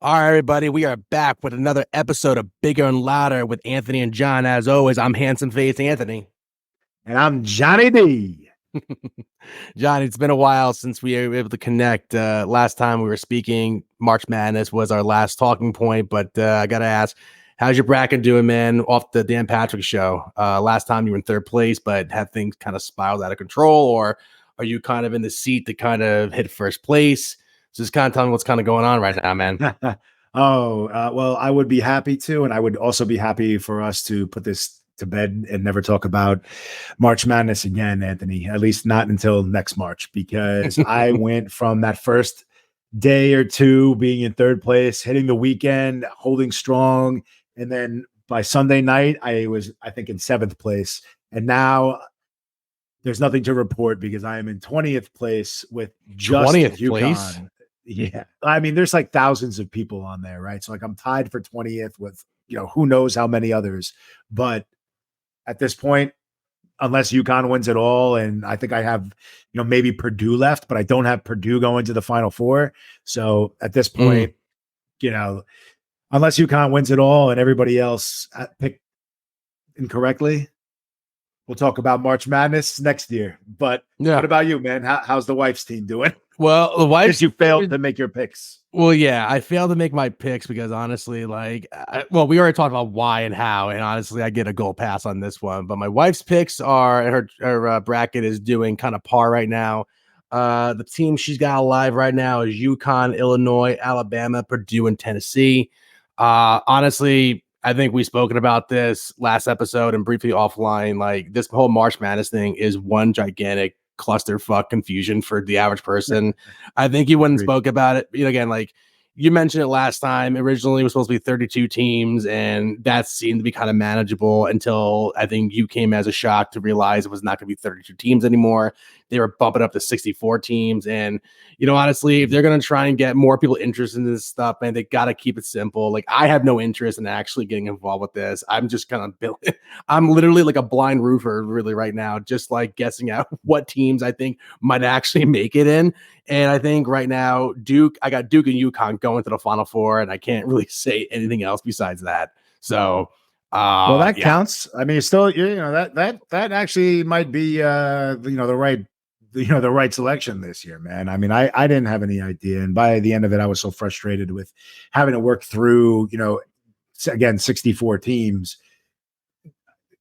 All right, everybody, we are back with another episode of Bigger and Louder with Anthony and John. As always, I'm Handsome Face Anthony. And I'm Johnny D. John, it's been a while since we were able to connect. Last time we were speaking, March Madness was our last talking point, but I got to ask, how's your bracket doing, man, off the Dan Patrick show? Last time you were in third place, but have things kind of spiraled out of control, or are you kind of in the seat to kind of hit first place? So just kind of tell me what's kind of going on right now, man. Well, I would be happy to, and I would also be happy for us to put this to bed and never talk about March Madness again, Anthony, at least not until next March, because I went from that first day or two being in third place, hitting the weekend, holding strong. And then by Sunday night, I was, I think, in seventh place. And now there's nothing to report because I am in 20th place with just 20th UConn. place. Yeah. I mean, there's like thousands of people on there, right? So like I'm tied for 20th with, who knows how many others. But at this point, unless UConn wins it all, and I think I have, maybe Purdue left, but I don't have Purdue going to the Final Four. So at this point, unless UConn wins it all and everybody else picked incorrectly, we'll talk about March Madness next year. But What about you, man? How's the wife's team doing? Well, the wife's you failed to make your picks. Well, yeah, I failed to make my picks because honestly, we already talked about why and how, and honestly, I get a goal pass on this one. But my wife's picks are her bracket is doing kind of par right now. The team she's got alive right now is UConn, Illinois, Alabama, Purdue, and Tennessee. Honestly, I think we've spoken about this last episode and briefly offline. Like this whole March Madness thing is one gigantic clusterfuck confusion for the average person. I think you wouldn't spoke about it. Again, like you mentioned it last time, originally it was supposed to be 32 teams, and that seemed to be kind of manageable until I think you came as a shock to realize it was not going to be 32 teams anymore. They were bumping up to 64 teams. And, honestly, if they're going to try and get more people interested in this stuff, man, they got to keep it simple. Like, I have no interest in actually getting involved with this. I'm just kind of building. I'm literally like a blind roofer, really, right now, just like guessing out what teams I think might actually make it in. And I think right now, I got Duke and UConn going to the Final Four, and I can't really say anything else besides that. So, well, that counts. I mean, still, that actually might be, the right selection this year, man. I mean, I didn't have any idea. And by the end of it, I was so frustrated with having to work through, again, 64 teams.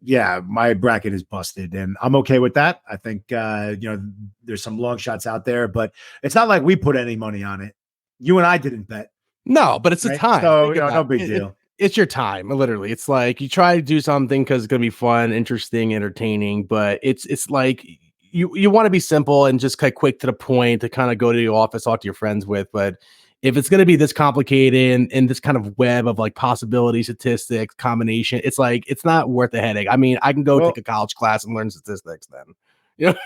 Yeah, my bracket is busted and I'm okay with that. I think, there's some long shots out there, but it's not like we put any money on it. You and I didn't bet. No, but it's a time. So, no big deal. It's your time, literally. It's like you try to do something because it's going to be fun, interesting, entertaining, but it's like you want to be simple and just kind of quick to the point to kind of go to the office, talk to your friends with. But if it's going to be this complicated and this kind of web of like possibility, statistics, combination, it's like it's not worth the headache. I mean, I can go take a college class and learn statistics then. You're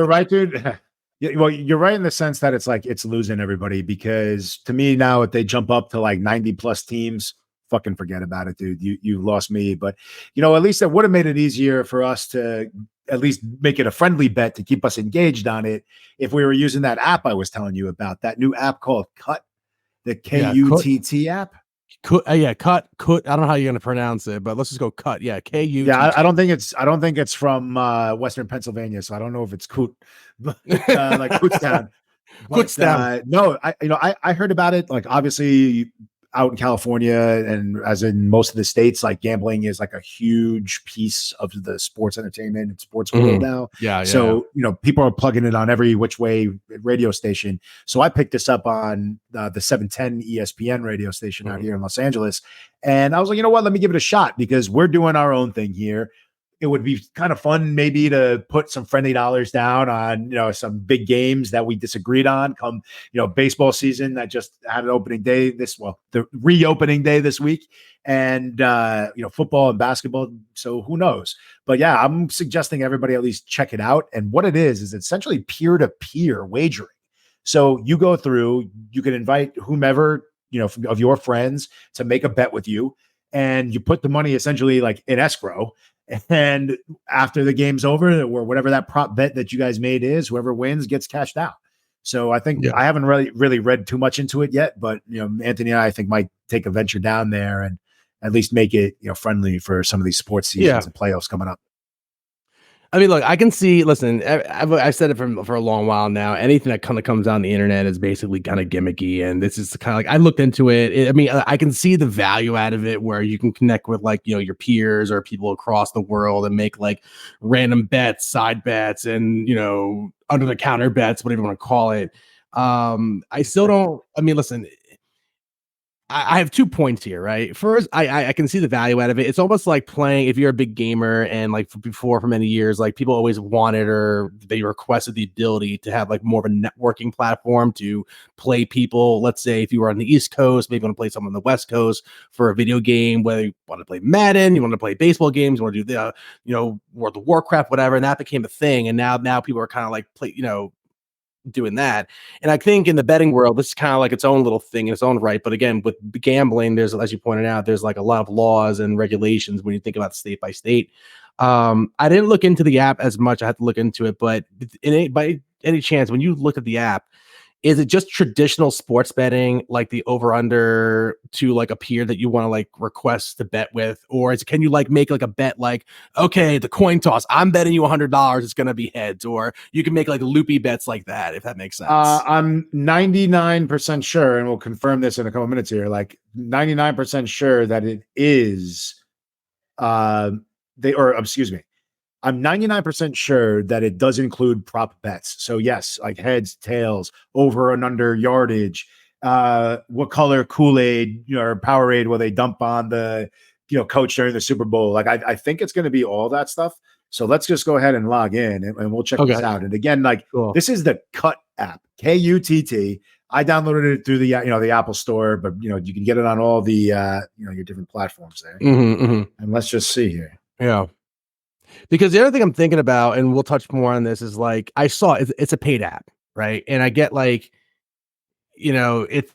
right, dude. Well, you're right in the sense that it's like it's losing everybody, because to me now, if they jump up to like 90 plus teams, fucking forget about it, dude. You lost me. But at least it would have made it easier for us to at least make it a friendly bet to keep us engaged on it if we were using that app I was telling you about, that new app called KUTT, the KUTT app. KUTT. I don't know how you're going to pronounce it, but let's just go KUTT. Yeah, KUTT. Yeah, I don't think it's from Western Pennsylvania, so I don't know if it's KUTT, but like Kutztown. Kutztown. No, I heard about it. Like obviously out in California, and as in most of the states, like gambling is like a huge piece of the sports entertainment and sports world now. Yeah. So, people are plugging it on every which way radio station. So I picked this up on the 710 ESPN radio station out here in Los Angeles. And I was like, you know what, let me give it a shot because we're doing our own thing here. It would be kind of fun maybe to put some friendly dollars down on, some big games that we disagreed on come, baseball season that just had an opening day the reopening day this week, and, football and basketball. So who knows? But yeah, I'm suggesting everybody at least check it out. And what it is essentially peer-to-peer wagering. So you go through, you can invite whomever, of your friends to make a bet with you, and you put the money essentially like in escrow. And after the game's over, or whatever that prop bet that you guys made is, whoever wins gets cashed out. So I think Yeah. I haven't really read too much into it yet, but Anthony and I think might take a venture down there and at least make it friendly for some of these sports seasons and playoffs coming up. I mean, look, I can see. Listen, I've said it for a long while now. Anything that kind of comes on the internet is basically kind of gimmicky, and this is kind of like I looked into it. I mean, I can see the value out of it, where you can connect with like your peers or people across the world and make like random bets, side bets, and under the counter bets, whatever you want to call it. I still don't. I mean, listen, I have 2 points here, right? First, I can see the value out of it. It's almost like playing if you're a big gamer and like before for many years, like people always wanted or they requested the ability to have like more of a networking platform to play people. Let's say if you were on the East Coast, maybe you want to play someone on the West Coast for a video game, whether you want to play Madden, you want to play baseball games, you want to do the World of Warcraft, whatever, and that became a thing. And now people are kind of like doing that. And I think in the betting world, this is kind of like its own little thing in its own right. But again, with gambling, there's, as you pointed out, there's like a lot of laws and regulations when you think about state by state. I didn't look into the app as much. I had to look into it, but by any chance, when you look at the app, is it just traditional sports betting, like the over under to like a peer that you want to like request to bet with? Or can you like make like a bet like, okay, the coin toss, I'm betting you $100, it's going to be heads, or you can make like loopy bets like that, if that makes sense. I'm 99% sure, and we'll confirm this in a couple minutes here, like 99% sure that it is, I'm 99% sure that it does include prop bets. So yes, like heads, tails, over and under yardage, what color Kool-Aid or Powerade will they dump on the coach during the Super Bowl. Like I think it's going to be all that stuff. So let's just go ahead and log in and we'll check this out. And again, like This is the KUTT app, KUTT. I downloaded it through the the Apple Store, but you can get it on all the your different platforms there. And let's just see here. Yeah. Because the other thing I'm thinking about, and we'll touch more on this, is like I saw it's a paid app, right? And I get like, it's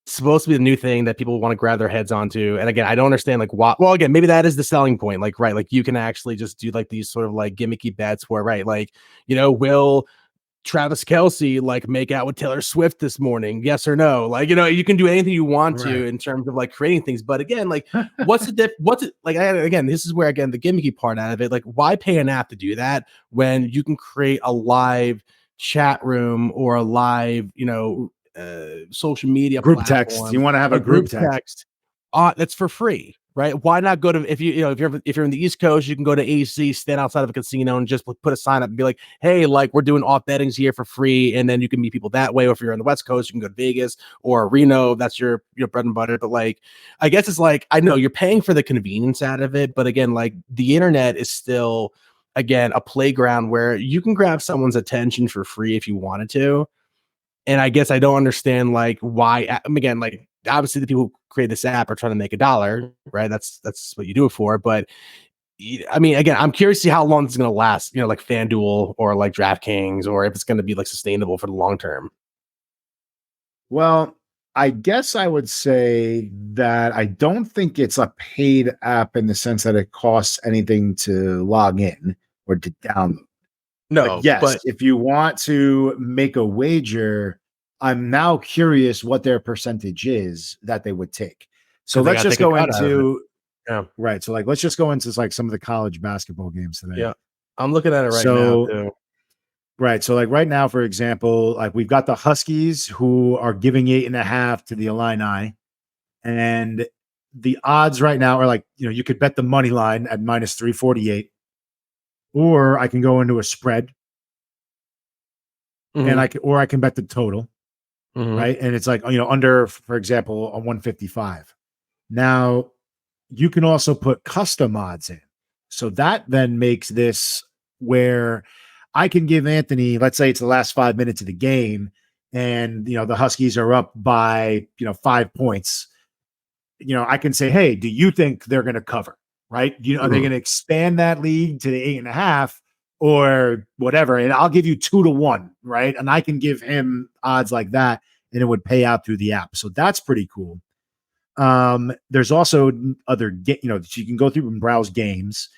supposed to be the new thing that people want to grab their heads onto. And again, I don't understand like why. Well, again, maybe that is the selling point. Like, right, like you can actually just do like these sort of like gimmicky bets where, right, like will Travis Kelce like make out with Taylor Swift this morning? Yes or no? Like, you can do anything you want to in terms of like creating things. But again, like what's it like? Again, this is where the gimmicky part out of it, like why pay an app to do that when you can create a live chat room or a live, social media group platform, text. You want to have a group text. That's for free. Right? Why not go to if you're in the East Coast, you can go to AC, stand outside of a casino, and just put a sign up and be like, "Hey, like we're doing off bettings here for free," and then you can meet people that way. Or if you're on the West Coast, you can go to Vegas or Reno. If that's your bread and butter. But like, I guess it's like I know you're paying for the convenience out of it, but again, like the internet is still a playground where you can grab someone's attention for free if you wanted to. And I guess I don't understand like why. Again, like obviously the people who create this app are trying to make $1, right? That's what you do it for. But I mean, again, I'm curious to see how long this is going to last. Like FanDuel or like DraftKings, or if it's going to be like sustainable for the long term. Well, I guess I would say that I don't think it's a paid app in the sense that it costs anything to log in or to download. No, but if you want to make a wager, I'm now curious what their percentage is that they would take. So let's just go into right. So like let's just go into like some of the college basketball games today. Yeah, I'm looking at it right now too. Right. So like right now, for example, like we've got the Huskies who are giving 8.5 to the Illini, and the odds right now are like you could bet the money line at -348. Or I can go into a spread, and I can bet the total, right? And it's like under, for example, a 155. Now you can also put custom odds in, so that then makes this where I can give Anthony, let's say it's the last 5 minutes of the game, and the Huskies are up by 5 points. I can say, hey, do you think they're going to cover? Right? Are they going to expand that lead to the 8.5 or whatever? And I'll give you 2-1, right? And I can give him odds like that, and it would pay out through the app. So that's pretty cool. There's also other, you can go through and browse games.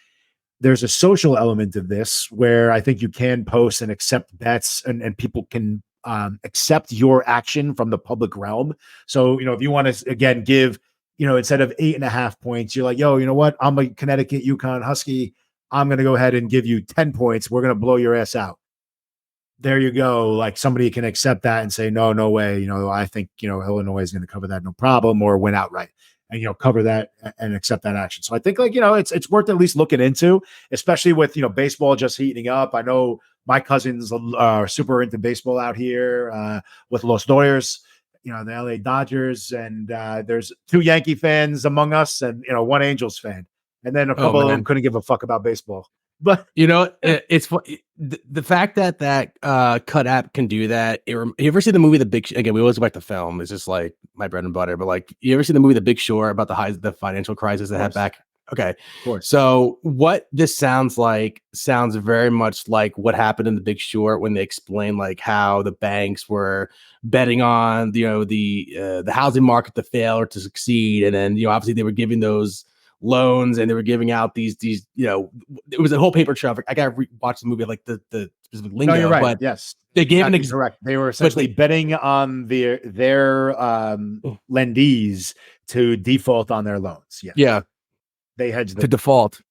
There's a social element of this where I think you can post and accept bets, and people can accept your action from the public realm. So, if you want to, again, give, instead of 8.5 points, you're like, yo, you know what? I'm a Connecticut UConn Husky. I'm going to go ahead and give you 10 points. We're going to blow your ass out. There you go. Like, somebody can accept that and say, no way. I think, Illinois is going to cover that. No problem. Or win outright and, cover that and accept that action. So I think, like, it's worth at least looking into, especially with, baseball just heating up. I know my cousins are super into baseball out here with Los Dodgers, the LA Dodgers. And there's 2 Yankee fans among us and, 1 Angels fan. And then a couple of them couldn't give a fuck about baseball. But it's the fact that KUTT app can do that. You ever see the movie The Big? Again, we always go back to film. It's just like my bread and butter. But like, you ever see the movie The Big Short about the financial crisis that had back? Okay, of course. So what this sounds very much like what happened in The Big Short when they explained like how the banks were betting on the housing market to fail or to succeed, and then obviously they were giving those loans and they were giving out these it was a whole paper trail. I gotta watch the movie, like the specific lingo. No, you're right. But yes, they gave correct. They were essentially betting on their lendees to default on their loans. Yeah, they hedged to default.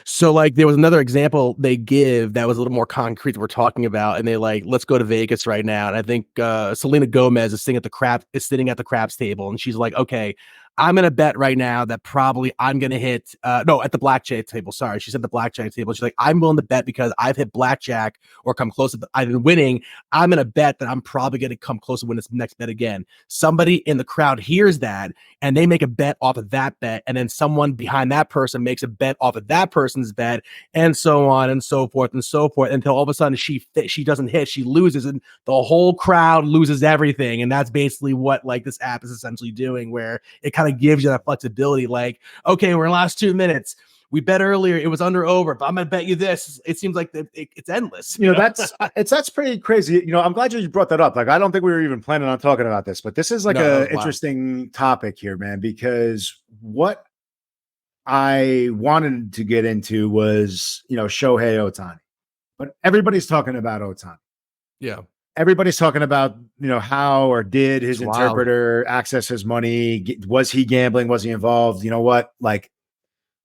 So like there was another example they give that was a little more concrete that we're talking about, and they like, let's go to Vegas right now. And I think Selena Gomez is sitting at the craps table, and she's like, okay, I'm going to bet right now that probably I'm going to hit, at the blackjack table. Sorry. She said the blackjack table. She's like, I'm willing to bet because I've hit blackjack or come close to, I've been winning. I'm going to bet that I'm probably going to come close to win this next bet again. Somebody in the crowd hears that and they make a bet off of that bet. And then someone behind that person makes a bet off of that person's bet, and so on and so forth until all of a sudden she doesn't hit, she loses, and the whole crowd loses everything. And that's basically what like this app is essentially doing, where it kind of gives you that flexibility. Like, okay, we're in the last 2 minutes. We bet earlier it was under over, but I'm gonna bet you this. It seems like it's endless. That's pretty crazy. I'm glad you brought that up. Like, I don't think we were even planning on talking about this, but this is like interesting topic here, man, because what I wanted to get into was, Shohei Ohtani, but everybody's talking about Ohtani. Yeah. Everybody's talking about, how or did his interpreter access his money? Was he gambling? Was he involved? You know what? Like,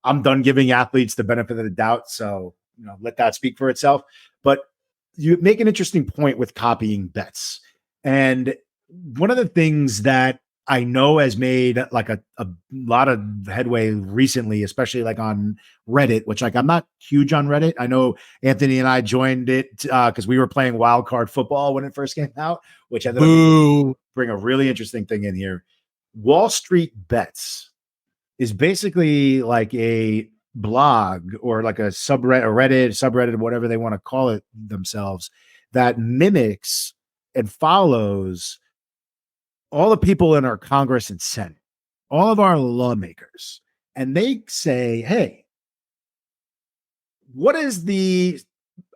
I'm done giving athletes the benefit of the doubt. So, let that speak for itself. But you make an interesting point with copying bets. And one of the things that I know has made like a lot of headway recently, especially like on Reddit, which like I'm not huge on Reddit. I know Anthony and I joined it because we were playing wild card football when it first came out, which ended up bring a really interesting thing in here. Wall Street Bets is basically like a blog or like a subreddit, whatever they want to call it themselves, that mimics and follows all the people in our Congress and Senate, all of our lawmakers, and they say, hey, what is the,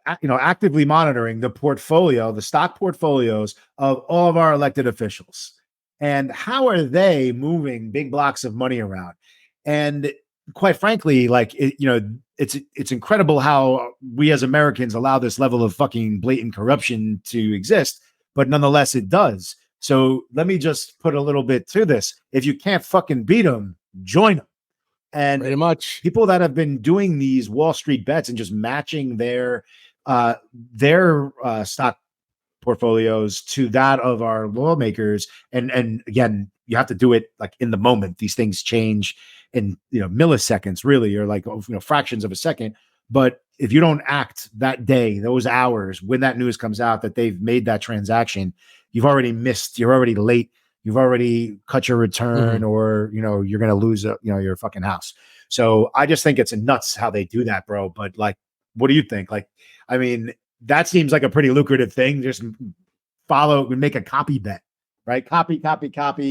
actively monitoring the stock portfolios of all of our elected officials, and how are they moving big blocks of money around? And quite frankly, like, it's incredible how we as Americans allow this level of fucking blatant corruption to exist, but nonetheless it does. So let me just put a little bit to this. If you can't fucking beat them, join them. And pretty much people that have been doing these Wall Street bets and just matching their stock portfolios to that of our lawmakers. And again, you have to do it like in the moment. These things change in milliseconds, really, or like fractions of a second. But if you don't act that day, those hours, when that news comes out that they've made that transaction, you've already missed, you're already late, you've already cut your return, or, you're going to lose, your fucking house. So I just think it's nuts how they do that, bro. But like, what do you think? Like, I mean, that seems like a pretty lucrative thing. Just make a copy bet, right? Copy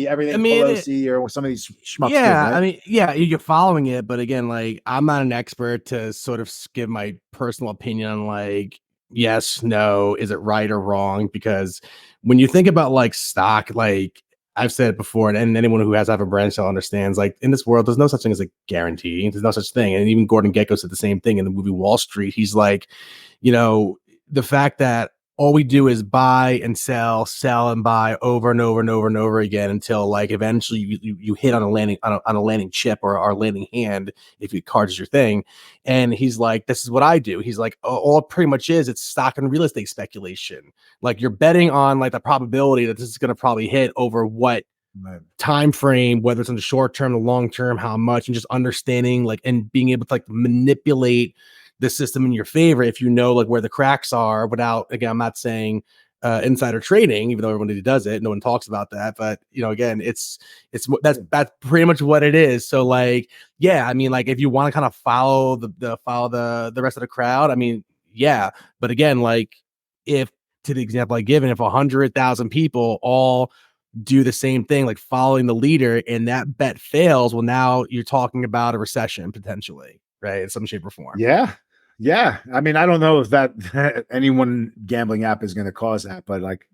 everything. Pelosi or some of these schmucks. Yeah. Did, right? I mean, yeah, you're following it. But again, like, I'm not an expert to sort of give my personal opinion on like, yes, no, is it right or wrong? Because when you think about like stock, like I've said it before, and anyone who has a brain cell understands, like in this world, there's no such thing as a guarantee. There's no such thing. And even Gordon Gekko said the same thing in the movie Wall Street. He's like, the fact that all we do is buy and sell and buy over and over and over and over again until like eventually you hit on a landing chip or landing hand if your cards is your thing. And he's like, this is what I do. He's like, all it pretty much is, it's stock and real estate speculation. Like you're betting on like the probability that this is going to probably hit over what time frame, whether it's in the short term, the long term, how much, and just understanding like and being able to like manipulate the system in your favor if you know like where the cracks are without, again, I'm not saying insider trading, even though everybody does it, no one talks about that, but you know, again, that's pretty much what it is. So like, yeah, I mean, like if you want to kind of follow the rest of the crowd, I mean, yeah, but again, like if, to the example I given, if 100,000 people all do the same thing, like following the leader, and that bet fails, well, now you're talking about a recession potentially, right, in some shape or form. Yeah. I mean, I don't know if that any one gambling app is going to cause that, but like,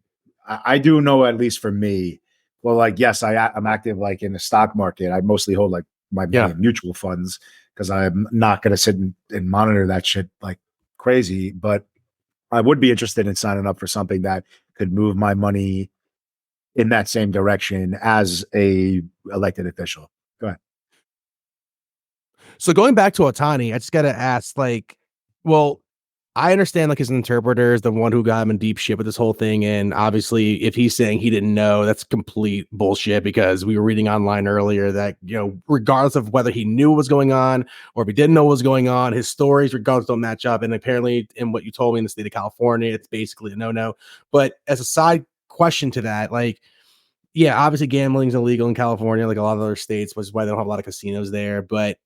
I do know, at least for me, well, like, yes, I'm active like in the stock market. I mostly hold like my money in mutual funds because I'm not going to sit and monitor that shit like crazy. But I would be interested in signing up for something that could move my money in that same direction as a elected official. Go ahead. So going back to Otani, I just got to ask, like, well, I understand like his interpreter is the one who got him in deep shit with this whole thing. And obviously, if he's saying he didn't know, that's complete bullshit, because we were reading online earlier that, you know, regardless of whether he knew what was going on or if he didn't know what was going on, his stories regardless don't match up. And apparently in what you told me in the state of California, it's basically a no-no. But as a side question to that, like, yeah, obviously gambling is illegal in California, like a lot of other states, which is why they don't have a lot of casinos there. But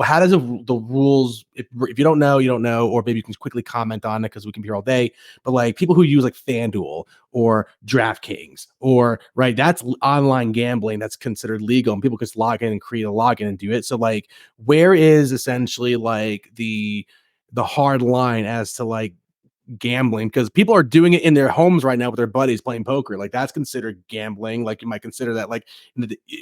how does the rules, if you don't know, you don't know, or maybe you can quickly comment on it because we can be here all day. But like people who use like FanDuel or DraftKings or right, that's online gambling that's considered legal, and people can just log in and create a login and do it. So like, where is essentially like the hard line as to like gambling? Because people are doing it in their homes right now with their buddies playing poker. Like that's considered gambling. Like you might consider that like,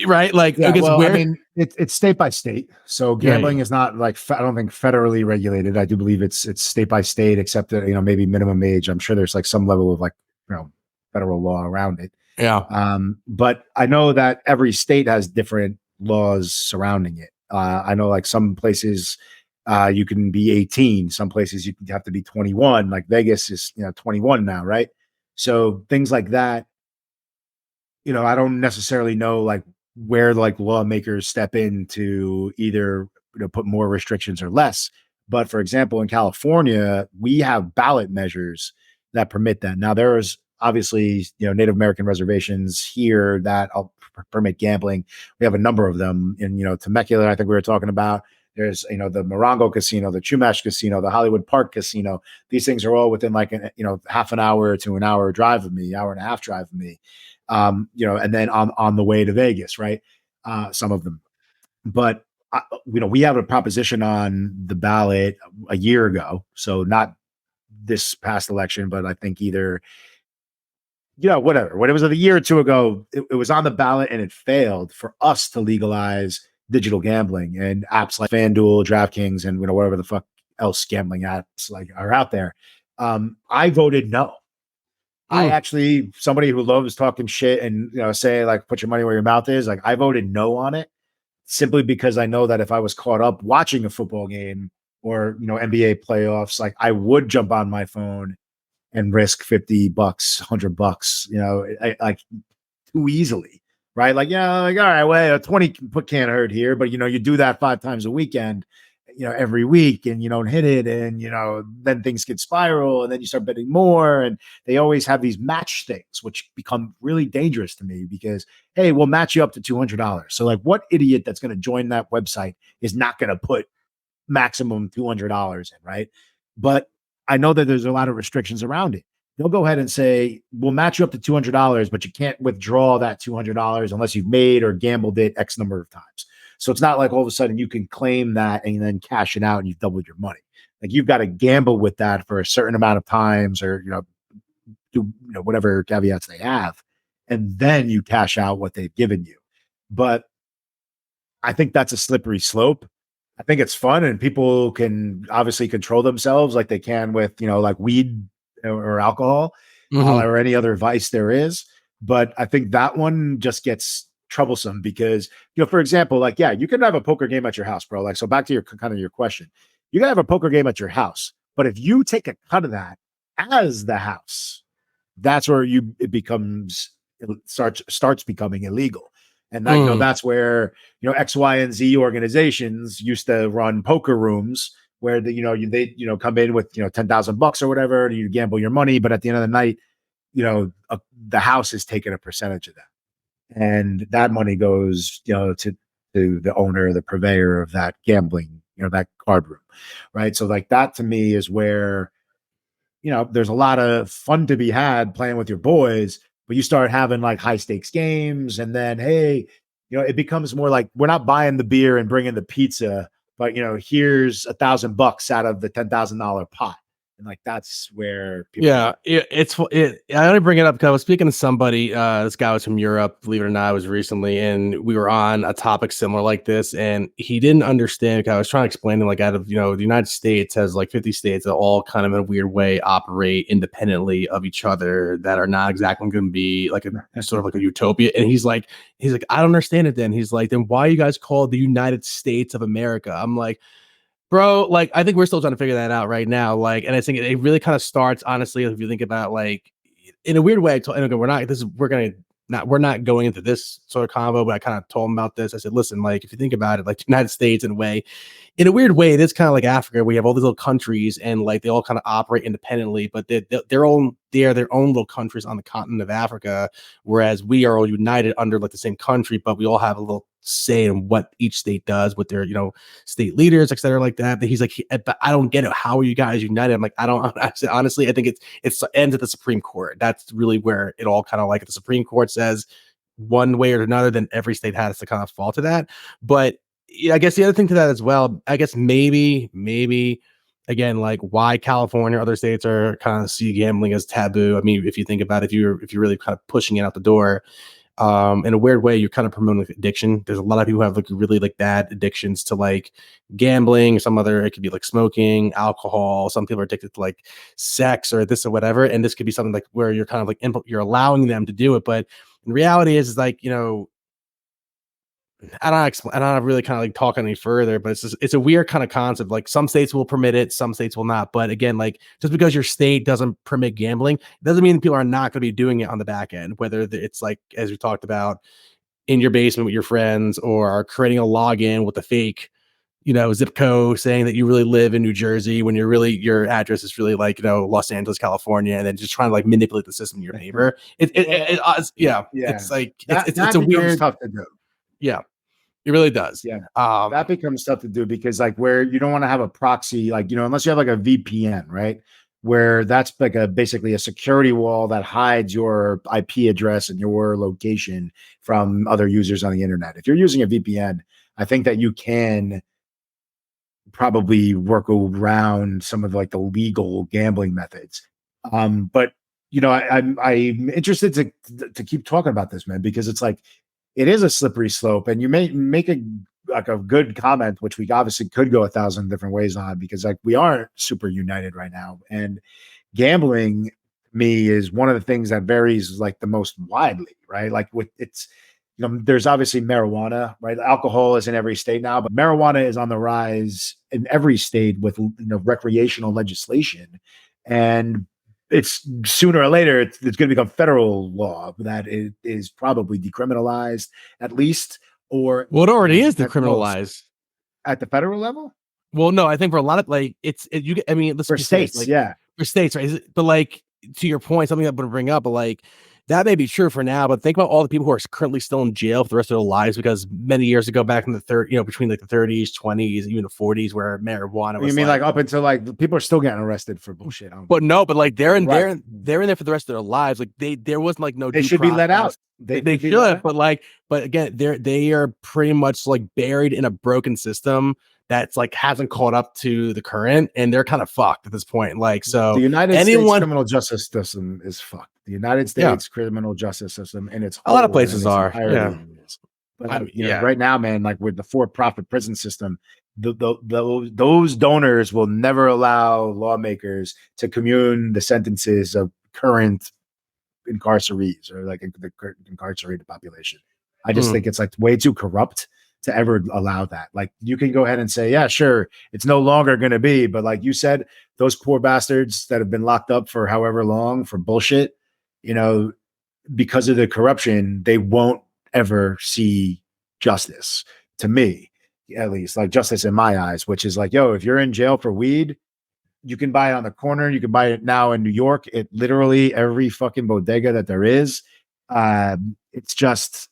right? Like, yeah, well, where, I mean, it's state by state. So gambling is not like, I don't think federally regulated. I do believe it's state by state, except that, you know, maybe minimum age. I'm sure there's like some level of like, you know, federal law around it. Yeah. But I know that every state has different laws surrounding it. I know like some places you can be 18, some places you have to be 21. Like Vegas is, you know, 21 now, right? So things like that, you know, I don't necessarily know like where like lawmakers step in to either, you know, put more restrictions or less. But for example, in California, we have ballot measures that permit that. Now there is obviously, you know, Native American reservations here that permit gambling. We have a number of them in, you know, Temecula, I think we were talking about. There's, you know, the Morongo Casino, the Chumash Casino, the Hollywood Park Casino. These things are all within like, you know, half an hour to an hour drive of me, hour and a half drive of me. You know, and then on the way to Vegas, right? Some of them, but you know, we have a proposition on the ballot a year ago, so not this past election, but I think either, you know, whatever, when it was a year or two ago, it was on the ballot and it failed for us to legalize digital gambling and apps like FanDuel, DraftKings, and, you know, whatever the fuck else gambling apps like are out there. I voted no. I actually, somebody who loves talking shit and, you know, say like, put your money where your mouth is. Like I voted no on it simply because I know that if I was caught up watching a football game or, you know, NBA playoffs, like I would jump on my phone and risk $50, $100, you know, like too easily. Right. Like, yeah, like, all right, well, a 20 can't hurt here, but you know, you do that 5 times a weekend, you know, every week, and you don't hit it, and you know, then things get spiral, and then you start betting more, and they always have these match things, which become really dangerous to me because, hey, we'll match you up to $200. So like, what idiot that's going to join that website is not going to put maximum $200 in, right? But I know that there's a lot of restrictions around it. They'll go ahead and say, we'll match you up to $200, but you can't withdraw that $200 unless you've made or gambled it X number of times. So it's not like all of a sudden you can claim that and then cash it out and you've doubled your money. Like you've got to gamble with that for a certain amount of times, or, you know, do, you know, whatever caveats they have, and then you cash out what they've given you. But I think that's a slippery slope. I think it's fun and people can obviously control themselves like they can with, you know, like weed or alcohol Mhm. or any other vice there is. But I think that one just gets troublesome because, for example, like, yeah, you can have a poker game at your house, bro. Like, so back to your kind of your question, you can have a poker game at your house, but if you take a cut of that as the house, that's where it starts becoming illegal. And that, Mm. that's where, X, Y, and Z organizations used to run poker rooms where they come in with, $10,000 or whatever, and you gamble your money. But at the end of the night, the house is taking a percentage of that. And that money goes, to the owner, the purveyor of that gambling, that card room. Right. So like that to me is where, there's a lot of fun to be had playing with your boys, but you start having like high stakes games, and then, hey, it becomes more like we're not buying the beer and bringing the pizza, but here's $1,000 out of the $10,000 pot. And like, that's where people. Yeah, I only bring it up because I was speaking to somebody. This guy was from Europe, believe it or not, was recently, and we were on a topic similar like this, and he didn't understand. I was trying to explain to him, like, out of the United States has like 50 states that all kind of in a weird way operate independently of each other, that are not exactly going to be like a sort of like a utopia. And he's like, I don't understand it. Then he's like, then why are you guys called the United States of America? I'm like, bro, like, I think we're still trying to figure that out right now. Like, and I think it really kind of starts, honestly, if you think about, like, in a weird way. And again, we're not going into this sort of convo, but I kind of told him about this. I said, listen, like, if you think about it, like the United States in a weird way, it is kind of like Africa. We have all these little countries, and like they all kind of operate independently, but they're their own little countries on the continent of Africa, whereas we are all united under like the same country, but we all have a little say in what each state does with their state leaders, et cetera, like that. But he's like, but I don't get it. How are you guys united? I'm like, I don't. Honestly, I think it ends at the Supreme Court. That's really where it all kind of, like, the Supreme Court says one way or another, then every state has to kind of fall to that. But yeah, I guess the other thing to that as well, I guess maybe again, like, why California or other states are kind of see gambling as taboo. I mean, if you think about it, if you're really kind of pushing it out the door, in a weird way, you're kind of promoting like addiction. There's a lot of people who have like really like bad addictions to like gambling, it could be like smoking, alcohol. Some people are addicted to like sex or this or whatever. And this could be something like where you're kind of like you're allowing them to do it. But in reality is like, I don't really kind of like talk any further, but it's a weird kind of concept. Like, some states will permit it, some states will not. But again, like, just because your state doesn't permit gambling doesn't mean people are not going to be doing it on the back end, whether it's like, as we talked about, in your basement with your friends, or creating a login with a fake, zip code saying that you really live in New Jersey when your address is really like, Los Angeles, California, and then just trying to like manipulate the system in your favor. Yeah. It's like, that a becomes weird, tough to do. yeah. It really does. Yeah. That becomes tough to do because, like, where you don't want to have a proxy, like, unless you have like a VPN, right? Where that's like basically a security wall that hides your IP address and your location from other users on the internet. If you're using a VPN, I think that you can probably work around some of like the legal gambling methods. But I'm interested to keep talking about this, man, because it's like, it is a slippery slope, and you may make a good comment, which we obviously could go 1,000 different ways on, because like we aren't super united right now. And gambling, me, is one of the things that varies like the most widely, right? Like, with it's, there's obviously marijuana, right? Alcohol is in every state now, but marijuana is on the rise in every state with recreational legislation. And it's sooner or later, it's going to become federal law that it is probably decriminalized, at least, or Well, it already is at most decriminalized. at the federal level Well, no, I think for a lot of like I mean, let's for be serious, states. like, Yeah. for states, right? But like, to your point, something I'm going to bring up, but like, that may be true for now, but think about all the people who are currently still in jail for the rest of their lives because many years ago, back in the between like the 30s, 20s, even the 40s, where marijuana was, You mean like up until like people are still getting arrested for bullshit? But no, but like they're in Right. they're in there for the rest of their lives. Like there wasn't like no They due should be let out. process. They should, but again, they are pretty much like buried in a broken system that's like hasn't caught up to the current, and they're kind of fucked at this point. Like, so The United States criminal justice system is fucked. The United States criminal justice system and its a lot of whole and places its are, entirety is. But I mean, you know, yeah. right now, man, like with the for-profit prison system, those donors will never allow lawmakers to commune the sentences of current incarcerees or like the incarcerated population. I just think it's like way too corrupt to ever allow that. Like you can go ahead and say, yeah, sure, it's no longer going to be, but like you said, those poor bastards that have been locked up for however long for bullshit, you know, because of the corruption, they won't ever see justice, to me, at least, like justice in my eyes, which is like, yo, if you're in jail for weed, you can buy it on the corner. You can buy it now in New York. It literally every fucking bodega that there is. It's just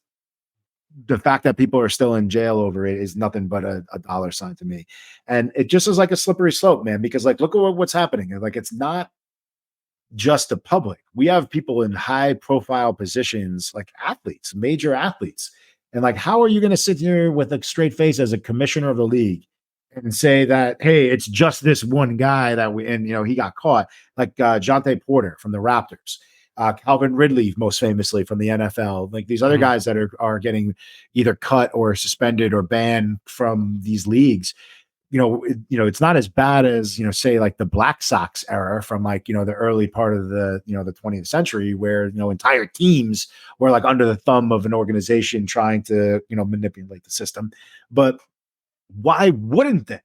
the fact that people are still in jail over it is nothing but a dollar sign to me. And it just is like a slippery slope, man, because like, look at what's happening. Like, it's not just the public. We have people in high profile positions, like athletes, major athletes. And like, how are you going to sit here with a straight face as a commissioner of the league and say that, hey, it's just this one guy and you know, he got caught, like Jonte Porter from the Raptors, Calvin Ridley, most famously from the NFL, like these other guys that are getting either cut or suspended or banned from these leagues. It's not as bad as, say like the Black Sox era from like, the early part of the 20th century where, entire teams were like under the thumb of an organization trying to, manipulate the system. But why wouldn't they?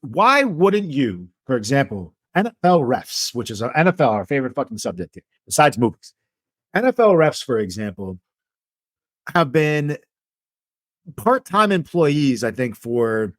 Why wouldn't you, for example, NFL refs, which is NFL, our favorite fucking subject here, besides movies, NFL refs, for example, have been part-time employees, I think, for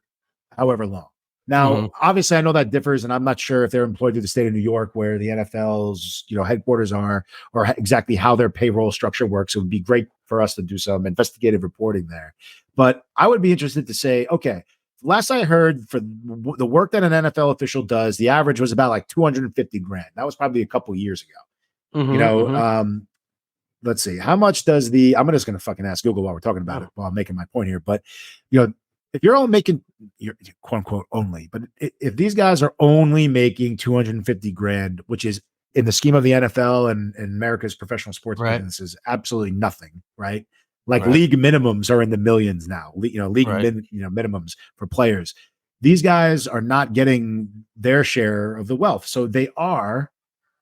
however long. Now, obviously, I know that differs, and I'm not sure if they're employed through the state of New York, where the NFL's headquarters are, or exactly how their payroll structure works. It would be great for us to do some investigative reporting there. But I would be interested to say, okay, last I heard, for the work that an NFL official does, the average was about like $250,000. That was probably a couple years ago. Let's see, how much does I'm just going to fucking ask Google while we're talking about it, while I'm making my point here. But if you're all making, quote unquote only, but if these guys are only making $250,000, which is in the scheme of the NFL and America's professional sports business, is absolutely nothing, right? Like league minimums are in the millions now. Minimums for players. These guys are not getting their share of the wealth, so they are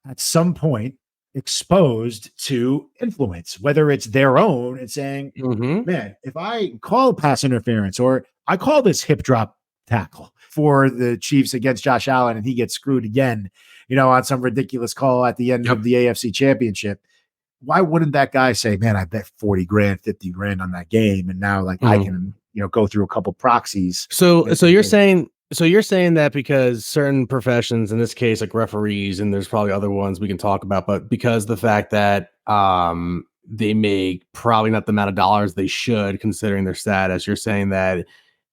at some point exposed to influence, whether it's their own and saying, man, if I call pass interference or I call this hip drop tackle for the Chiefs against Josh Allen and he gets screwed again, on some ridiculous call at the end of the AFC Championship, why wouldn't that guy say, man, I bet $40,000, $50,000 on that game, and now like I can go through a couple proxies. So you're saying that because certain professions, in this case, like referees, and there's probably other ones we can talk about, but because the fact that they make probably not the amount of dollars they should, considering their status, you're saying that,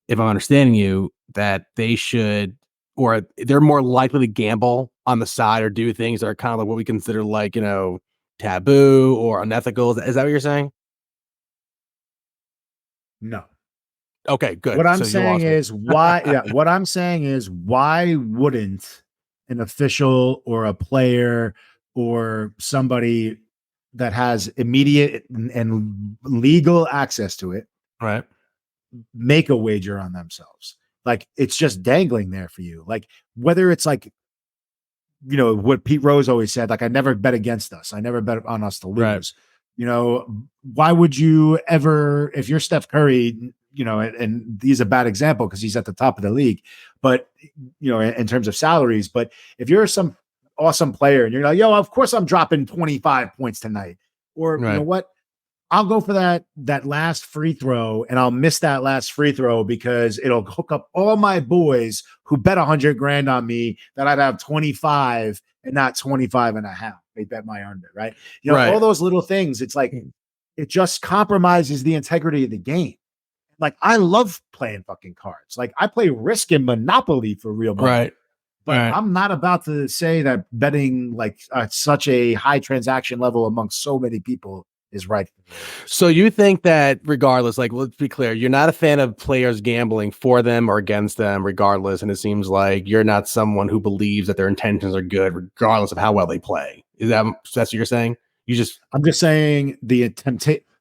if I'm understanding you, that they should, or they're more likely to gamble on the side or do things that are kind of like what we consider like, taboo or unethical. Is that what you're saying? No. Okay, good. What I'm saying is why wouldn't an official or a player or somebody that has immediate and legal access to it, right, make a wager on themselves? Like, it's just dangling there for you. Like, whether it's like, what Pete Rose always said, like, I never bet against us. I never bet on us to lose. Right. Why would you ever, if you're Steph Curry, and he's a bad example because he's at the top of the league, but, in terms of salaries, but if you're some awesome player and you're like, yo, of course I'm dropping 25 points tonight, or you know what? I'll go for that last free throw and I'll miss that last free throw because it'll hook up all my boys who bet $100,000 on me that I'd have 25 and not 25 and a half. They bet my under, right? All those little things. It's like, it just compromises the integrity of the game. Like, I love playing fucking cards. Like, I play Risk and Monopoly for real money. Right. But I'm not about to say that betting like at such a high transaction level amongst so many people is right. So you think that regardless, like, let's be clear, you're not a fan of players gambling for them or against them regardless, and it seems like you're not someone who believes that their intentions are good regardless of how well they play. That's what you're saying? I'm just saying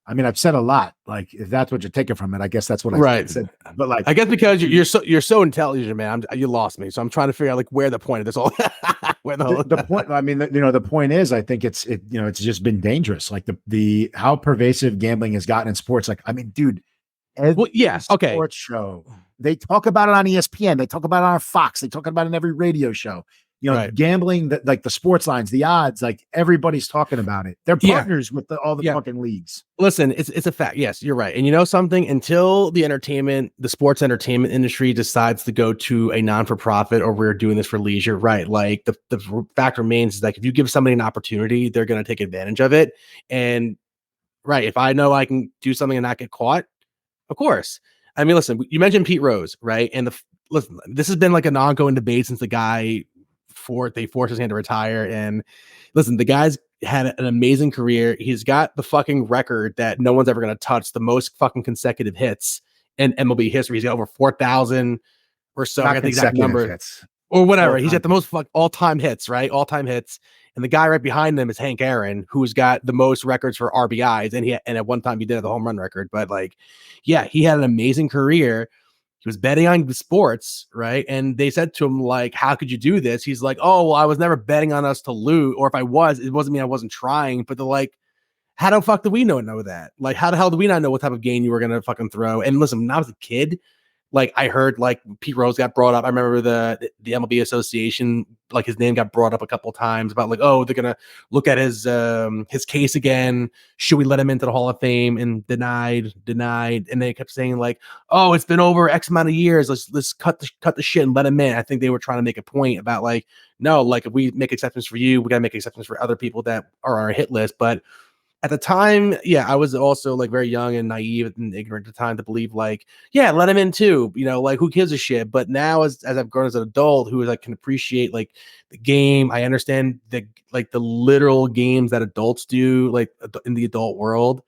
I mean, I've said a lot. Like, if that's what you're taking from it, I guess that's what I said. But like, I guess because you're so intelligent, man. You lost me, so I'm trying to figure out like where the point of this all. Where the point. I mean, the point is, I think it's just been dangerous. Like the how pervasive gambling has gotten in sports. Like, I mean, dude, every sports show, they talk about it on ESPN. They talk about it on Fox. They talk about it in every radio show. Gambling, like the sports lines, the odds, like everybody's talking about it. They're partners with all the fucking leagues. Listen, it's a fact. Yes, you're right. And you know something? Until the sports entertainment industry decides to go to a non-for-profit or we're doing this for leisure, right? Like the fact remains is like if you give somebody an opportunity, they're going to take advantage of it. And right, if I know I can do something and not get caught, of course. I mean, listen, you mentioned Pete Rose, right? And listen, this has been like an ongoing debate since the guy they forced his hand to retire. And listen, the guy's had an amazing career. He's got the fucking record that no one's ever going to touch, the most fucking consecutive hits in MLB history. He's got over 4,000 or so. I got the exact number hits. Or whatever. He's got the most all-time hits, right? All-time hits. And the guy right behind them is Hank Aaron, who's got the most records for RBIs. And at one time he did the home run record. But like, yeah, he had an amazing career. He was betting on the sports, right? And they said to him, like, how could you do this? He's like, oh, well, I was never betting on us to lose. Or if I was, it wasn't mean I wasn't trying. But they're like, how the fuck do we know that? Like, how the hell do we not know what type of game you were going to fucking throw? And listen, when I was a kid, like I heard like Pete Rose got brought up. I remember the MLB Association, like his name got brought up a couple of times about like, oh, they're gonna look at his case again. Should we let him into the Hall of Fame? And denied. And they kept saying like, oh, it's been over X amount of years. Let's cut the shit and let him in. I think they were trying to make a point about like, no, like if we make exceptions for you, we gotta make exceptions for other people that are on our hit list. But at the time, yeah, I was also like very young and naive and ignorant at the time to believe like, yeah, let him in too, like who gives a shit. But now as I've grown as an adult who like can appreciate like the game, I understand the literal games that adults do like in the adult world,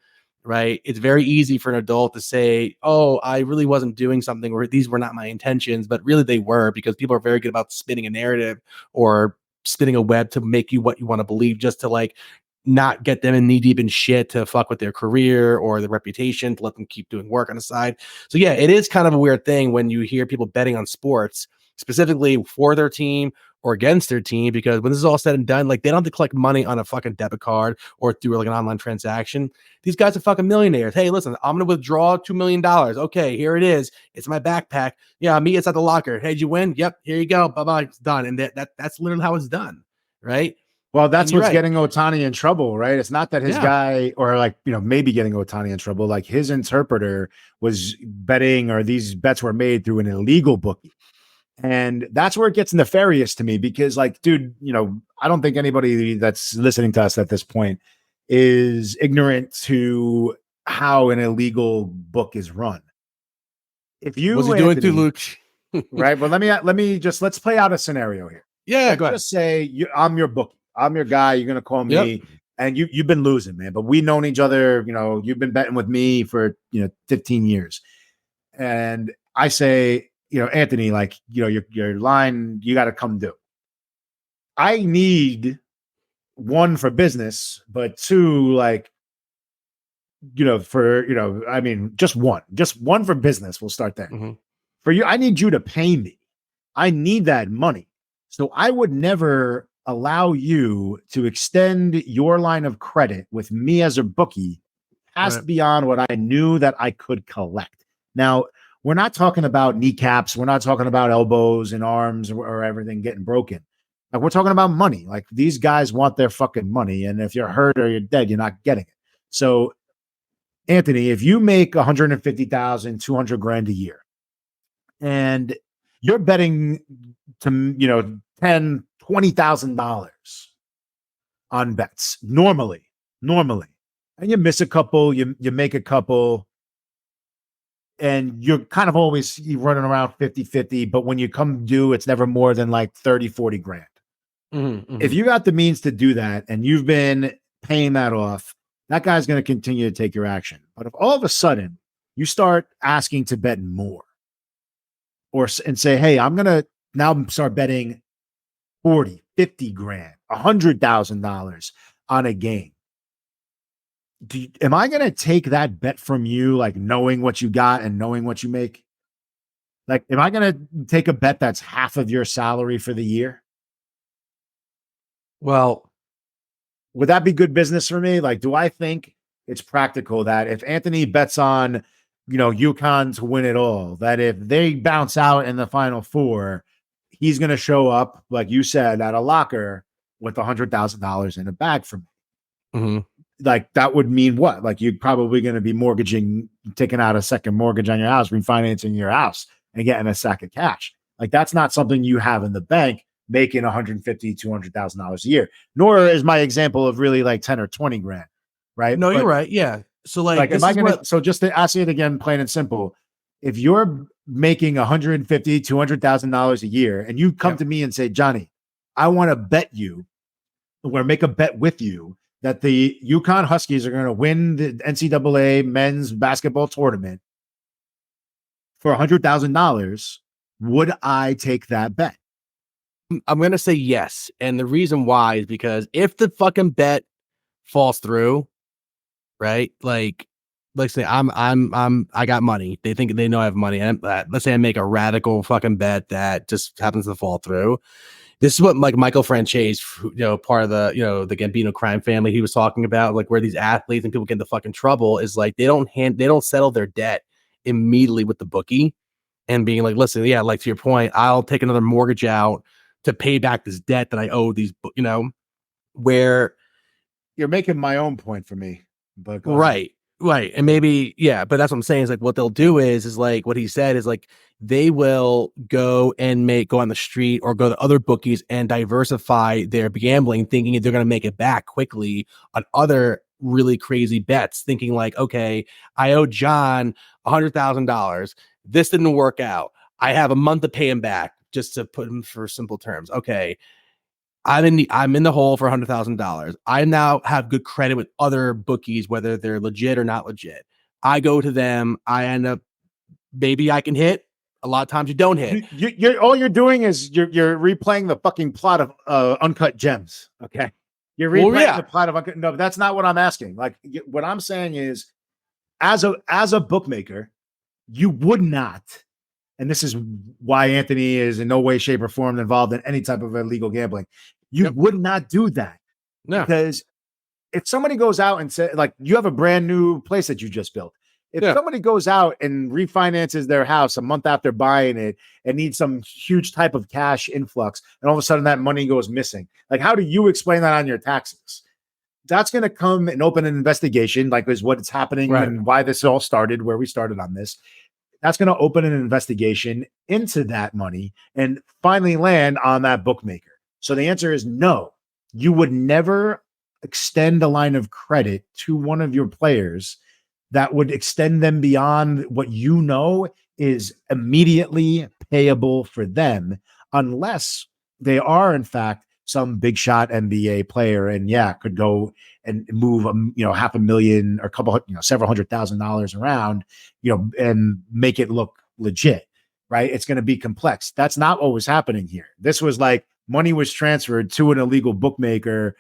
right? It's very easy for an adult to say, oh, I really wasn't doing something, or these were not my intentions, but really they were, because people are very good about spinning a narrative or spinning a web to make you what you want to believe, just to like not get them in knee deep in shit to fuck with their career or their reputation, to let them keep doing work on the side. So yeah, it is kind of a weird thing when you hear people betting on sports specifically for their team or against their team, because when this is all said and done, like they don't have to collect money on a fucking debit card or through like an online transaction. These guys are fucking millionaires. Hey, listen, I'm going to withdraw $2 million. Okay, here it is. It's my backpack. Yeah, me, it's at the locker. Hey, did you win? Yep. Here you go. Bye-bye. It's done. And that's literally how it's done. Right. Well, that's what's getting Ohtani in trouble, right? It's not that his guy, or like, maybe getting Ohtani in trouble. Like his interpreter was betting, or these bets were made through an illegal bookie. And that's where it gets nefarious to me, because like, dude, I don't think anybody that's listening to us at this point is ignorant to how an illegal book is run. If you what's he doing to Luke? Right. Well, let's play out a scenario here. Yeah, go ahead. Just say I'm your bookie. I'm your guy. You're gonna call me, and you've been losing, man. But we've known each other. You've been betting with me for 15 years, and I say, Anthony, like your line, you got to come do. I need one for business, but two, like I mean, just one for business. We'll start there. Mm-hmm. For you, I need you to pay me. I need that money, so I would never allow you to extend your line of credit with me as a bookie past beyond what I knew that I could collect. Now, we're not talking about kneecaps. We're not talking about elbows and arms or everything getting broken. Like, we're talking about money. Like, these guys want their fucking money. And if you're hurt or you're dead, you're not getting it. So, Anthony, if you make 150,000, 200 grand a year, and you're betting to, $10,000, $20,000 on bets normally, and you miss a couple, you make a couple, and you're kind of always running around 50-50, but when you come due, it's never more than like 30, 40 grand. Mm-hmm. If you got the means to do that and you've been paying that off, that guy's going to continue to take your action. But if all of a sudden you start asking to bet more, and say, hey, I'm going to now start betting 40, 50 grand, $100,000 on a game, am I going to take that bet from you, like knowing what you got and knowing what you make? Like, am I going to take a bet that's half of your salary for the year? Well, would that be good business for me? Like, do I think it's practical that if Anthony bets on, UConn to win it all, that if they bounce out in the Final Four, he's going to show up, like you said, at a locker with $100,000 in a bag for me? mm-hmm. Like, that would mean what? Like, you're probably going to be taking out a second mortgage on your house, refinancing your house, and getting a sack of cash. Like, that's not something you have in the bank, making $150,000, $200,000 a year. Nor is my example of really like 10 or 20 grand, right? No, you're right. Yeah. So so just to ask it again, plain and simple, if you're making $150,000, $200,000 a year, and you come to me and say, Johnny, I want to bet you, or make a bet with you, that the UConn Huskies are going to win the NCAA men's basketball tournament for $100,000, would I take that bet? I'm going to say yes. And the reason why is because if the fucking bet falls through, right? Like say I got money. They think they know I have money. And let's say I make a radical fucking bet that just happens to fall through. This is what like Michael Franchese, part of the, the Gambino crime family, he was talking about, like where these athletes and people get into fucking trouble is like they don't settle their debt immediately with the bookie and being like, listen, yeah, like to your point, I'll take another mortgage out to pay back this debt that I owe these, where you're making my own point for me, but right. And maybe, yeah, but that's what I'm saying is like what they'll do is like what he said is like they will go on the street or go to other bookies and diversify their gambling, thinking they're going to make it back quickly on other really crazy bets, thinking like, okay, I owe John $100,000. This didn't work out. I have a month to pay him back, just to put him for simple terms. Okay. I'm in the hole for $100,000. I now have good credit with other bookies, whether they're legit or not legit. I go to them. I end up, maybe I can hit. A lot of times you don't hit. You're all you're doing is you're replaying the fucking plot of Uncut Gems. Okay, you're replaying the plot of Uncut. No, that's not what I'm asking. Like what I'm saying is, as a bookmaker, you would not. And this is why Anthony is in no way, shape, or form involved in any type of illegal gambling. You would not do that. No. Because if somebody goes out and says, like, you have a brand new place that you just built. If somebody goes out and refinances their house a month after buying it and needs some huge type of cash influx, and all of a sudden that money goes missing, like, how do you explain that on your taxes? That's going to come and open an investigation, like is what's happening and why this all started, where we started on this. That's going to open an investigation into that money and finally land on that bookmaker. So the answer is no. You would never extend a line of credit to one of your players that would extend them beyond what is immediately payable for them, unless they are, in fact, some big shot NBA player and could go and move $500,000 or several $100,000 around, and make it look legit, right? It's going to be complex. That's not what was happening here. This was like money was transferred to an illegal bookmaker,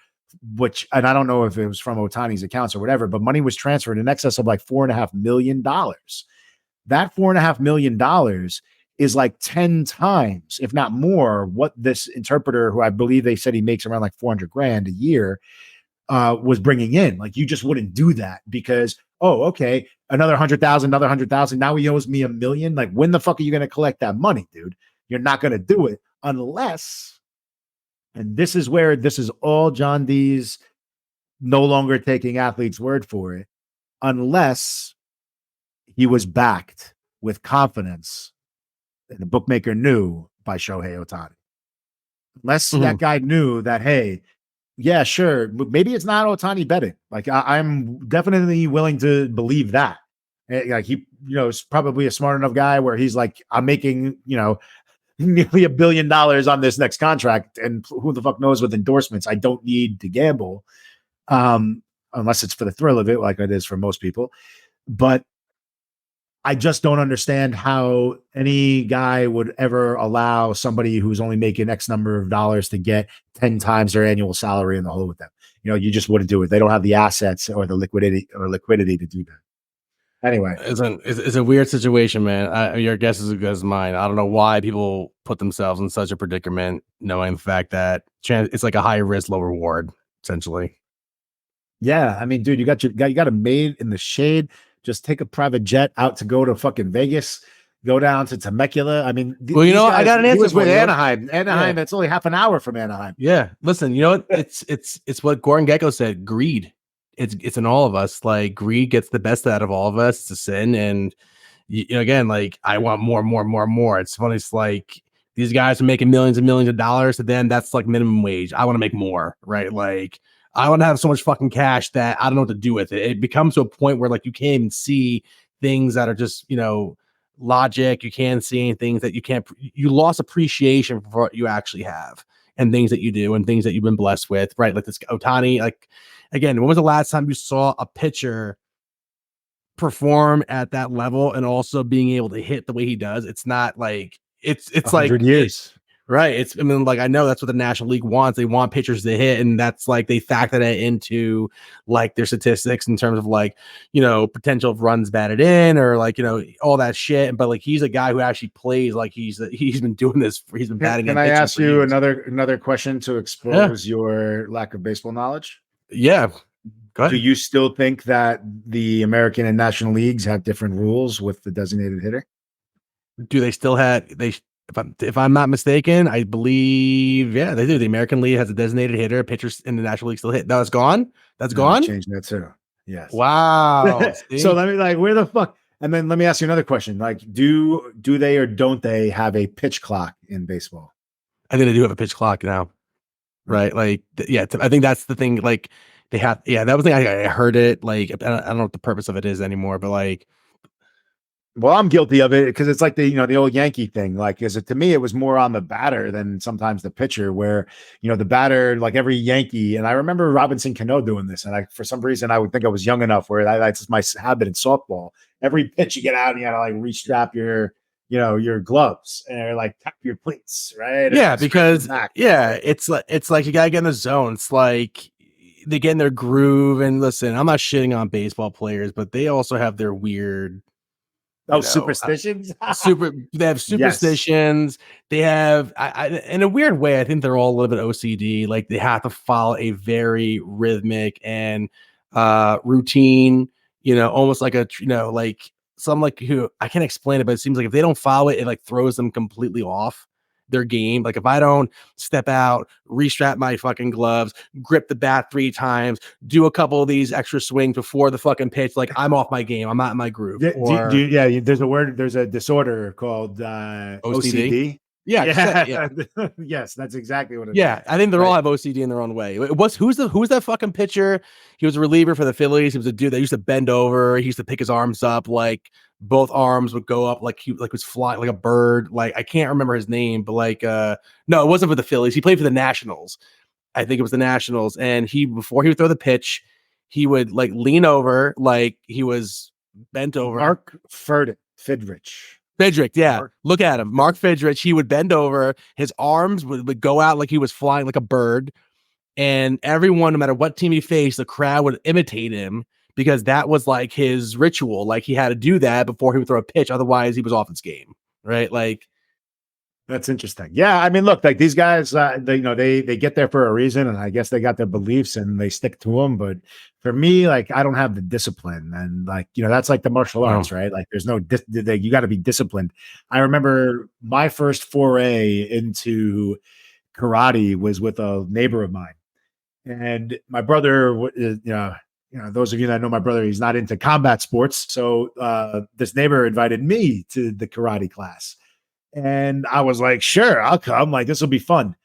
and I don't know if it was from Ohtani's accounts or whatever, but money was transferred in excess of like $4.5 million. That $4.5 million is like 10 times, if not more, what this interpreter, who I believe they said he makes around like 400 grand a year, was bringing in. Like, you just wouldn't do that because, okay, another 100,000, another 100,000. Now he owes me $1 million. Like, when the fuck are you going to collect that money, dude? You're not going to do it unless, and this is where this is all John D's no longer taking athletes' word for it, unless he was backed with confidence and the bookmaker knew by Shohei Ohtani. Unless that guy knew that, hey, yeah, sure, maybe it's not Ohtani betting. Like, I'm definitely willing to believe that. Like, he, is probably a smart enough guy where he's like, I'm making, nearly $1 billion on this next contract, and who the fuck knows with endorsements? I don't need to gamble, unless it's for the thrill of it, like it is for most people. But I just don't understand how any guy would ever allow somebody who's only making X number of dollars to get 10 times their annual salary in the hole with them. you just wouldn't do it. They don't have the assets or the liquidity to do that. Anyway, it's a weird situation, man. Your guess is as good as mine. I don't know why people put themselves in such a predicament, knowing the fact that it's like a high risk, low reward, essentially. Yeah, I mean, dude, you got a maid in the shade. Just take a private jet out to go to fucking Vegas. Go down to Temecula. I mean, well, you know, I got an answer. He was with you, Anaheim. Anaheim, that's only half an hour from Anaheim. Yeah, listen, you know what? It's what Gordon Gekko said. Greed. It's in all of us. Like greed gets the best out of all of us. It's a sin, and you know, again, like I want more, more, more, more. It's funny. It's like these guys are making millions and millions of dollars. To them, that's like minimum wage. I want to make more, right? Like I want to have so much fucking cash that I don't know what to do with it. It becomes to a point where like you can't even see things that are just, you know, logic. You can't see any things that you can't. You lost appreciation for what you actually have and things that you do and things that you've been blessed with, right? Like this Ohtani. Like again, when was the last time you saw a pitcher perform at that level and also being able to hit the way he does? It's not like it's like 100 years. Right. I mean, like, I know that's what the National League wants. They want pitchers to hit, and that's like they factor that into like their statistics in terms of like, you know, potential of runs batted in or like, you know, all that shit. But like, he's a guy who actually plays like he's been doing this. He's been batting. Can I ask you another question to expose your lack of baseball knowledge? Yeah. Go ahead. Do you still think that the American and National Leagues have different rules with the designated hitter? Do they still have if I'm not mistaken, I believe, yeah, they do. The American League has a designated hitter. Pitchers in the National League still hit. No, it's gone. That's gone. Change that too. Yes. Wow. So let me where the fuck? And then let me ask you another question. Like, do they or don't they have a pitch clock in baseball? I think they do have a pitch clock now. Right. Like, yeah, I think that's the thing. Like, they have, yeah, that was the thing. I heard it. Like, I don't know what the purpose of it is anymore, but like, well, I'm guilty of it because it's like the old Yankee thing. Like, to me, it was more on the batter than sometimes the pitcher, where, the batter, like every Yankee, and I remember Robinson Cano doing this. And for some reason, I would think I was young enough where that's just my habit in softball. Every pitch you get out, you got to like restrap your gloves and like tap your cleats, right? Yeah, because it's like you got to get in the zone. It's like they get in their groove. And listen, I'm not shitting on baseball players, but they also have their weird, superstitions. They have superstitions. Yes. They have, in a weird way, I think they're all a little bit OCD. Like they have to follow a very rhythmic and routine. Almost like like some like who I can't explain it, but it seems like if they don't follow it, it like throws them completely off their game. Like if I don't step out, restrap my fucking gloves, grip the bat 3 times, do a couple of these extra swings before the fucking pitch, like I'm off my game. I'm not in my groove. There's a disorder called OCD. Yeah. Yes, that's exactly what it is. I think they all have OCD in their own way. Who's that fucking pitcher? He was a reliever for the Phillies. He was a dude that used to bend over. He used to pick his arms up, like both arms would go up like he was flying like a bird. Like I can't remember his name, but like no, it wasn't for the Phillies. He played for the Nationals. I think it was the Nationals. And before he would throw the pitch, he would like lean over like he was bent over. Mark Fidrich. Yeah. Look at him. Mark Fidrich. He would bend over. His arms would go out like he was flying like a bird. And everyone, no matter what team he faced, the crowd would imitate him because that was like his ritual. Like he had to do that before he would throw a pitch. Otherwise, he was off his game. Right. Like, that's interesting. Yeah. I mean, look, like these guys, they get there for a reason, and I guess they got their beliefs and they stick to them. But for me, like, I don't have the discipline, and like, that's like the martial arts, right? Like there's no, you got to be disciplined. I remember my first foray into karate was with a neighbor of mine, and my brother, those of you that know my brother, he's not into combat sports. So this neighbor invited me to the karate class. And I was like, sure, I'll come. Like, this will be fun.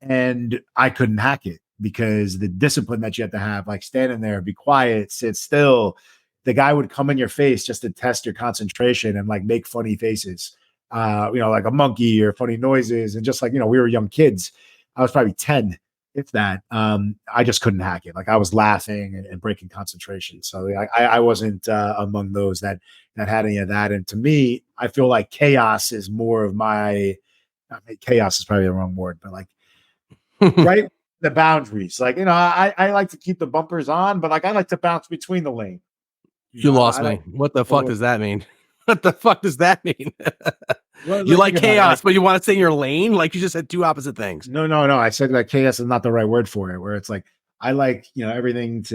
And I couldn't hack it because the discipline that you have to have, like standing there, be quiet, sit still. The guy would come in your face just to test your concentration and like make funny faces, like a monkey or funny noises. And just like, we were young kids. I was probably 10, if that. I just couldn't hack it. Like I was laughing and breaking concentration. So I wasn't among those that had any of that. And to me, I feel like chaos is more of chaos is probably the wrong word, but like the boundaries. Like, I like to keep the bumpers on, but like I like to bounce between the lane. You lost I me. like, What the fuck does that mean? What the fuck does that mean? well, You like think about it, chaos, but you want to stay in your lane? Like you just said two opposite things. No. I said that chaos is not the right word for it, where it's like, I like, everything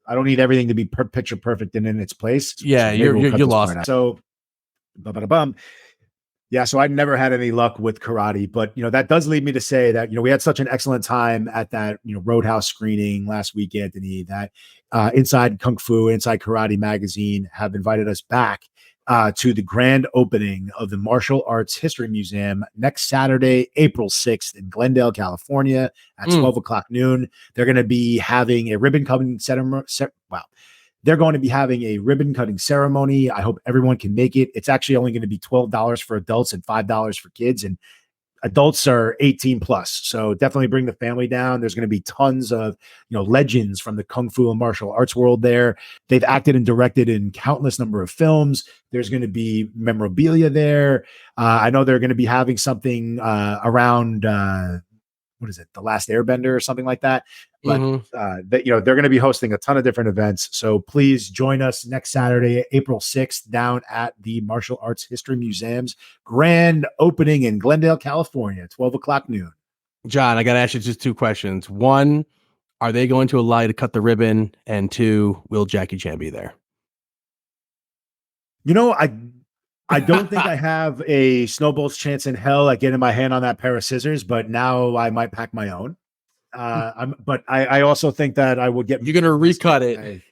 I don't need everything to be picture perfect and in its place. Yeah, So you lost. So, bum. Yeah, so I've never had any luck with karate, but that does lead me to say that we had such an excellent time at that Roadhouse screening last week, Anthony. That Inside Kung Fu, Inside Karate magazine have invited us back to the grand opening of the Martial Arts History Museum next Saturday, April 6th in Glendale, California at 12 o'clock noon. They're going to be having a ribbon cutting ceremony. They're going to be having a ribbon cutting ceremony. I hope everyone can make it. It's actually only going to be $12 for adults and $5 for kids. And adults are 18 plus. So definitely bring the family down. There's going to be tons of, legends from the Kung Fu and martial arts world there. They've acted and directed in countless number of films. There's going to be memorabilia there. I know they're going to be having something around, what is it? The Last Airbender or something like that. But they're going to be hosting a ton of different events. So please join us next Saturday, April 6th, down at the Martial Arts History Museum's grand opening in Glendale, California, 12 o'clock noon. John, I got to ask you just two questions. One, are they going to allow you to cut the ribbon? And two, will Jackie Chan be there? I don't think I have a snowball's chance in hell at getting my hand on that pair of scissors, but now I might pack my own. But I also think that I would get. You're gonna recut it.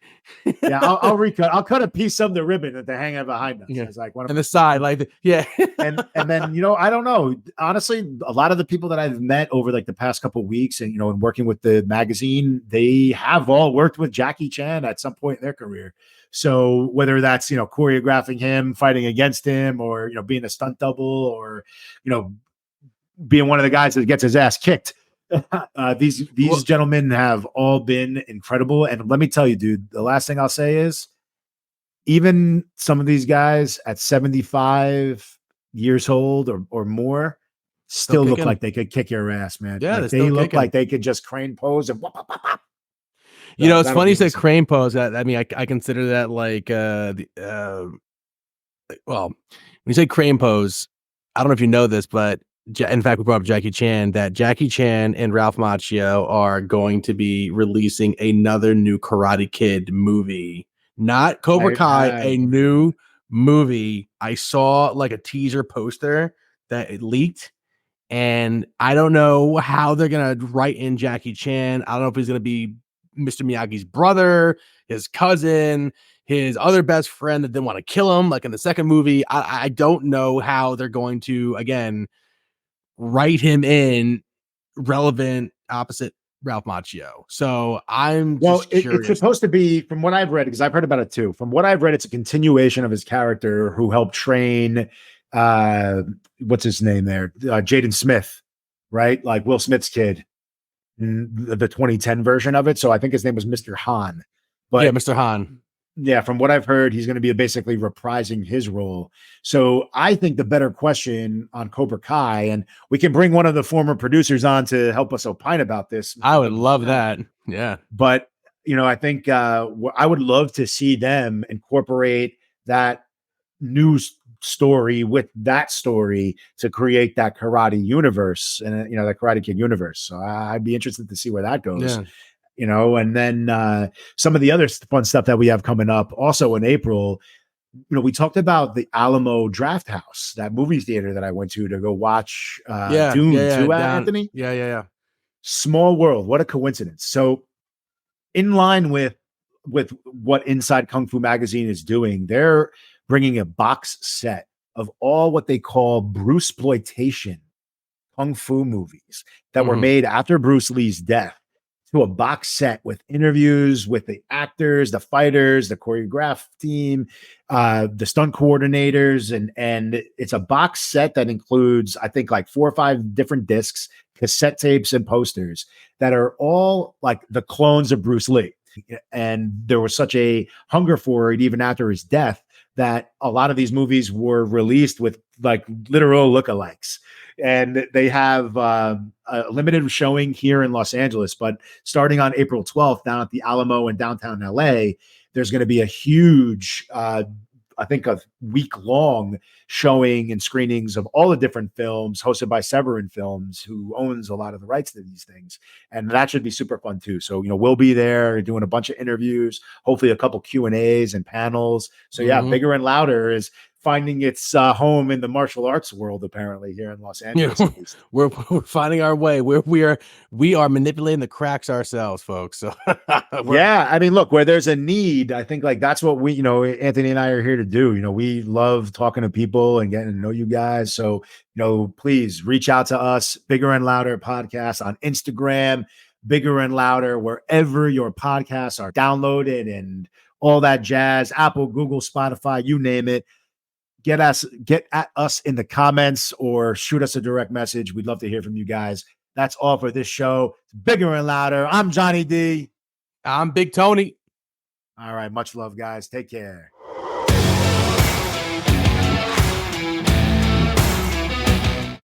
Yeah, I'll recut. I'll cut a piece of the ribbon that they're hanging behind us. Yeah. It's like on the side, like yeah. and then I don't know. Honestly, a lot of the people that I've met over like the past couple of weeks, and and working with the magazine, they have all worked with Jackie Chan at some point in their career. So whether that's choreographing him, fighting against him, or being a stunt double, or being one of the guys that gets his ass kicked. These gentlemen have all been incredible. And let me tell you, dude, the last thing I'll say is even some of these guys at 75 years old or more still look like they could kick your ass, man. Yeah, like they look like they could just crane pose and it's funny you said crane pose. I mean, I consider that like well, when you say crane pose, I don't know if you know this, but in fact, we brought up Jackie Chan, that Jackie Chan and Ralph Macchio are going to be releasing another new Karate Kid movie. Not Cobra Kai, a new movie. I saw like a teaser poster that it leaked, and I don't know how they're going to write in Jackie Chan. I don't know if he's going to be Mr. Miyagi's brother, his cousin, his other best friend that didn't want to kill him, like in the second movie. I don't know how they're going to, again, write him in relevant opposite Ralph Macchio. So I'm just curious. It's supposed to be, from what I've read, because I've heard about it too. From what I've read, it's a continuation of his character who helped train what's his name there? Jaden Smith, right? Like Will Smith's kid in the 2010 version of it. So I think his name was Mr. Han. But yeah, Mr. Han. Yeah, from what I've heard, he's going to be basically reprising his role. So I think the better question on Cobra Kai, and we can bring one of the former producers on to help us opine about this. I would love that. Yeah. But, I think I would love to see them incorporate that news story with that story to create that karate universe and, that Karate Kid universe. So I'd be interested to see where that goes. Yeah. And then some of the other fun stuff that we have coming up also in April, we talked about the Alamo Draft House, that movie theater that I went to go watch Dune 2 at, Anthony. Yeah. Small world. What a coincidence. So in line with what Inside Kung Fu Magazine is doing, they're bringing a box set of all what they call Bruceploitation Kung Fu movies that were made after Bruce Lee's death, to a box set with interviews with the actors, the fighters, the choreograph team, the stunt coordinators. And it's a box set that includes, I think, like 4 or 5 different discs, cassette tapes, and posters that are all like the clones of Bruce Lee. And there was such a hunger for it even after his death that a lot of these movies were released with like literal lookalikes. And they have a limited showing here in Los Angeles, but starting on April 12th down at the Alamo in downtown LA, there's going to be a huge, I think a week-long showing and screenings of all the different films hosted by Severin Films, who owns a lot of the rights to these things. And that should be super fun too. So, we'll be there doing a bunch of interviews, hopefully a couple Q&As and panels. So yeah, Bigger and Louder is finding its home in the martial arts world, apparently, here in Los Angeles. At least. We're finding our way. We are manipulating the cracks ourselves, folks. So yeah, I mean, look, where there's a need, I think like that's what we, Anthony and I are here to do. We love talking to people and getting to know you guys. So, please reach out to us, Bigger and Louder Podcast on Instagram, Bigger and Louder, wherever your podcasts are downloaded and all that jazz, Apple, Google, Spotify, you name it. Get at us in the comments or shoot us a direct message. We'd love to hear from you guys. That's all for this show. Bigger and Louder. I'm Johnny D. I'm Big Tony. All right. Much love, guys. Take care.